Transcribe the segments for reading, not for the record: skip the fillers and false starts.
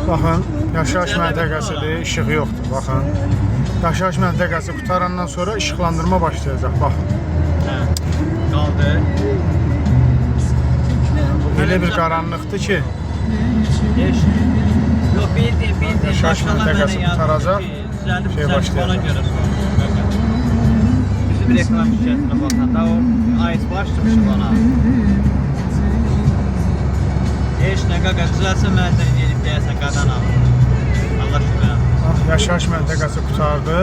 Baxın, yaşayış məntəqəsidir, işıq yoxdur, baxın. Yaşayış məntəqəsi qutarandan sonra işıqlandırma başlayacaq, baxın. Qaldı. Elə bir qaranlıqdır ki, Yox, bildim. yaşayış məntəqəsi qutaracaq, şey başlayacaq. Bizim reklam şirkətinə baxanda o ait başlamış bana. Heç nə qaqa düzəlsə mənə gelib deyəsən qadan al. Allah şükür. Yaşayış məntəqəsi qutardı.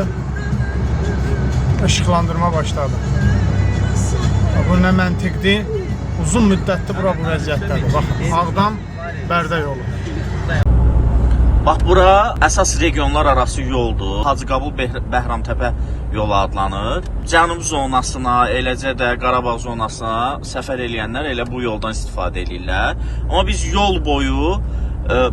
İşıqlandırma başladı. Bu nə məntiqdir? Uzun müddətli bura bu vəziyyətdədir. Baxın, Ağdam, Bərdə yolu. Bax, bura əsas regionlar arası yoldur. Hacıqabul Bəhramtəpə yolu adlanır. Cənub zonasına, eləcə də Qarabağ zonasına səfər eləyənlər elə bu yoldan istifadə edirlər. Amma biz yol boyu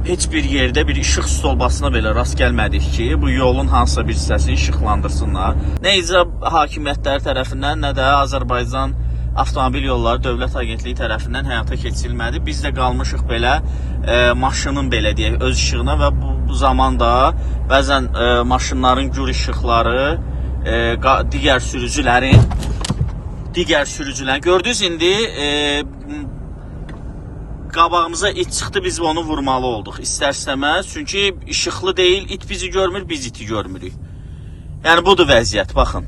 heç bir yerdə bir işıq stolbasına belə rast gəlmədik ki, bu yolun hansısa bir hissəsini işıqlandırsınlar. Nə icra hakimiyyətləri tərəfindən, nə də Azərbaycan Avtomobil Yolları Dövlət Agentliyi tərəfindən həyata keçirilmədi. Biz də qalmışıq belə maşının belə deyək öz işığına və bu zamanda bəzən maşınların gür işıqları digər sürücülərin gördünüz indi qabağımıza it çıxdı, biz onu vurmalı olduq istər-istəməz, çünki işıqlı deyil, it bizi görmür, biz iti görmürük. Yəni budur vəziyyət, baxın.